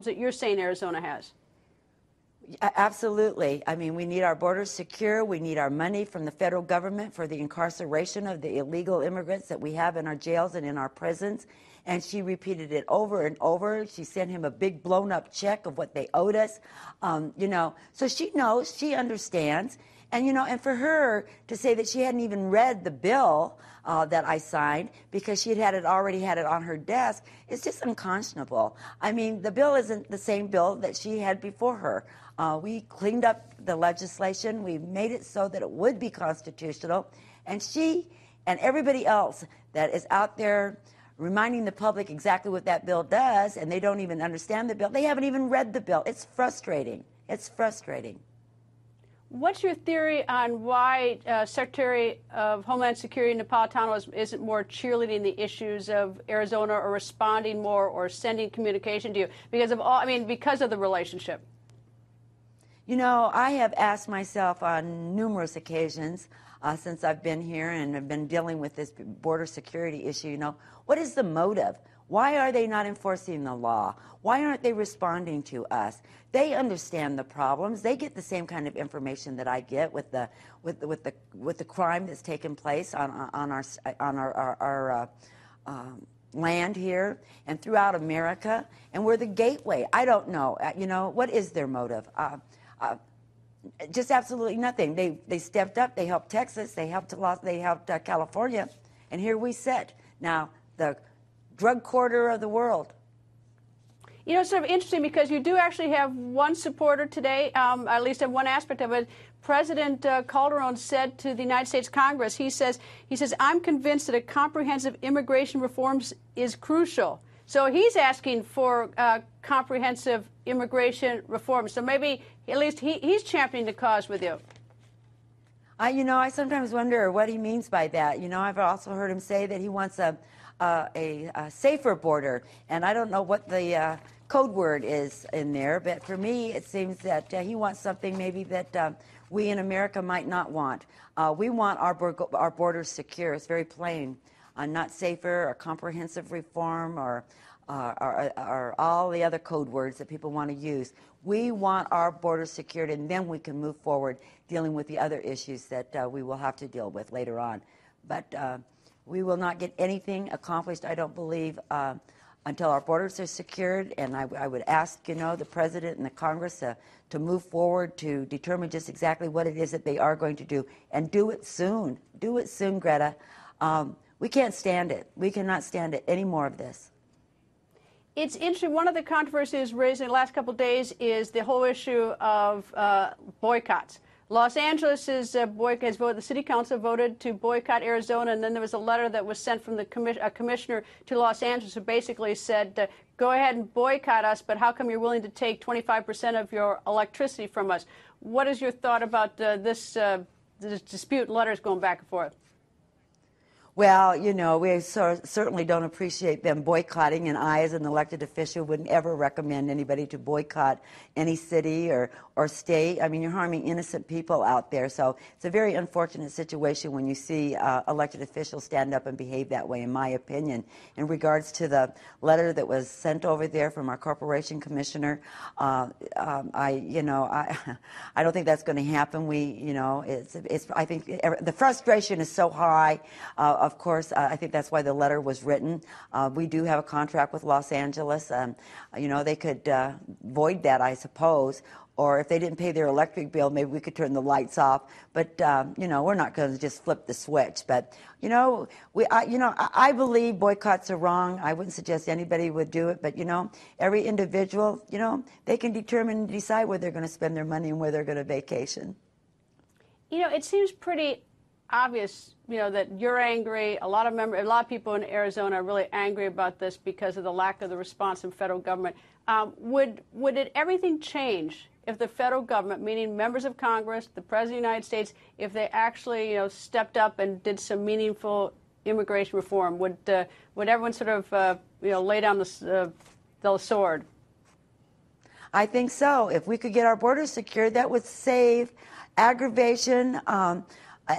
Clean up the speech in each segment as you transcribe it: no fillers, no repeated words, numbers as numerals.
that you're saying Arizona has? Absolutely. I mean, we need our borders secure. We need our money from the federal government for the incarceration of the illegal immigrants that we have in our jails and in our prisons. And she repeated it over and over. She sent him a big blown up check of what they owed us. So she knows, she understands. And, and for her to say that she hadn't even read the bill that I signed because she already had it on her desk, it's just unconscionable. I mean, the bill isn't the same bill that she had before her. We cleaned up the legislation. We made it so that it would be constitutional. And she and everybody else that is out there reminding the public exactly what that bill does, and they don't even understand the bill. They haven't even read the bill. It's frustrating. It's frustrating. What's your theory on why Secretary of Homeland Security Napolitano isn't more cheerleading the issues of Arizona or responding more or sending communication to you because of the relationship? I have asked myself on numerous occasions since I've been here and have been dealing with this border security issue, what is the motive? Why are they not enforcing the law? Why aren't they responding to us? They understand the problems. They get the same kind of information that I get with the crime that's taken place on our land here and throughout America. And we're the gateway. I don't know. What is their motive? Just absolutely nothing. They stepped up. They helped Texas. They helped California, and here we sit now, the drug quarter of the world. It's sort of interesting because you do actually have one supporter today, at least in one aspect of it. President Calderon said to the United States Congress, he says, I'm convinced that a comprehensive immigration reform is crucial. So he's asking for comprehensive immigration reform. So maybe at least he's championing the cause with you. I sometimes wonder what he means by that. I've also heard him say that he wants a safer border, and I don't know what the code word is in there, but for me it seems that he wants something maybe that we in America might not want. We want our borders secure. It's very plain. Not safer or comprehensive reform or all the other code words that people want to use. We want our borders secured, and then we can move forward dealing with the other issues that we will have to deal with later on. But we will not get anything accomplished, I don't believe, until our borders are secured. And I would ask, the President and the Congress to move forward to determine just exactly what it is that they are going to do, and do it soon. Do it soon, Greta. We can't stand it. We cannot stand it, any more of this. It's interesting. One of the controversies raised in the last couple of days is the whole issue of boycotts. Los Angeles has voted, the city council voted to boycott Arizona, and then there was a letter that was sent from the commissioner to Los Angeles who basically said, go ahead and boycott us, but how come you're willing to take 25% of your electricity from us? What is your thought about this dispute and letters going back and forth? Well, we certainly don't appreciate them boycotting, and I, as an elected official, wouldn't ever recommend anybody to boycott any city or state. I mean, you're harming innocent people out there, so it's a very unfortunate situation when you see elected officials stand up and behave that way, in my opinion. In regards to the letter that was sent over there from our corporation commissioner, I don't think that's going to happen. I think the frustration is so high. Of course, I think that's why the letter was written. We do have a contract with Los Angeles. They could void that, I suppose. Or if they didn't pay their electric bill, maybe we could turn the lights off. But, we're not going to just flip the switch. But, I believe boycotts are wrong. I wouldn't suggest anybody would do it. But, every individual, they can determine and decide where they're going to spend their money and where they're going to vacation. It seems pretty obvious, that you're angry. A lot of people in Arizona are really angry about this because of the lack of the response from federal government. Would everything change if the federal government, meaning members of Congress, the President of the United States, if they actually, stepped up and did some meaningful immigration reform? Would everyone sort of, lay down the sword? I think so. If we could get our borders secured, that would save aggravation.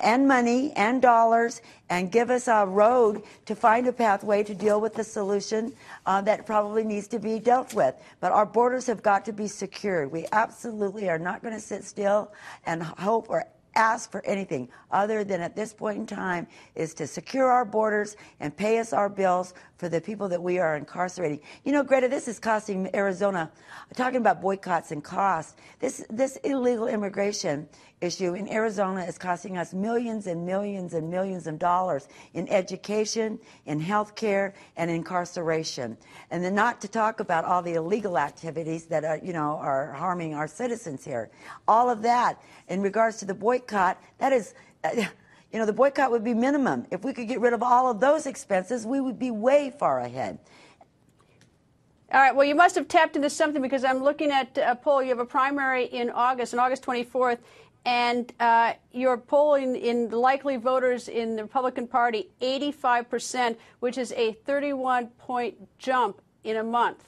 and money and dollars and give us a road to find a pathway to deal with the solution that probably needs to be dealt with. But our borders have got to be secured. We absolutely are not going to sit still and hope or ask for anything other than at this point in time is to secure our borders and pay us our bills for the people that we are incarcerating. You know, Greta, this is costing Arizona, talking about boycotts and costs, this illegal immigration issue in Arizona is costing us millions and millions and millions of dollars in education, in health care, and incarceration. And then not to talk about all the illegal activities that are, are harming our citizens here. All of that, in regards to the boycott, that is, the boycott would be minimum. If we could get rid of all of those expenses, we would be way far ahead. All right, well, you must have tapped into something because I'm looking at a poll. You have a primary in August, on August 24th, and you're polling in the likely voters in the Republican Party 85%, which is a 31-point jump in a month.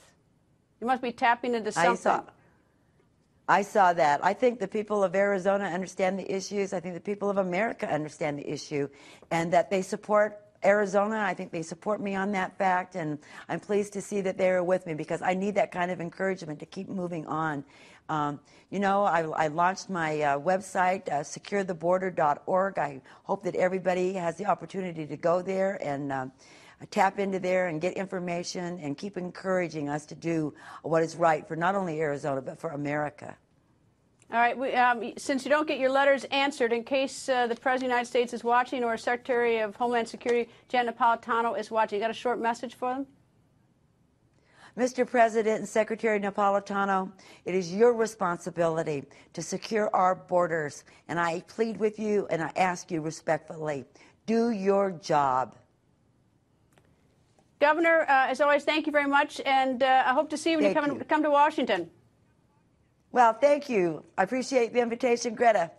You must be tapping into something. I saw that. I think the people of Arizona understand the issues. I think the people of America understand the issue and that they support Arizona. I think they support me on that fact, and I'm pleased to see that they are with me because I need that kind of encouragement to keep moving on. I launched my website, securetheborder.org. I hope that everybody has the opportunity to go there and tap into there and get information and keep encouraging us to do what is right for not only Arizona but for America. All right. Since you don't get your letters answered, in case the President of the United States is watching or Secretary of Homeland Security Janet Napolitano is watching, you got a short message for them? Mr. President and Secretary Napolitano, it is your responsibility to secure our borders, and I plead with you and I ask you respectfully, do your job. Governor, as always, thank you very much, and I hope to see you when you come to Washington. Well, thank you. I appreciate the invitation, Greta.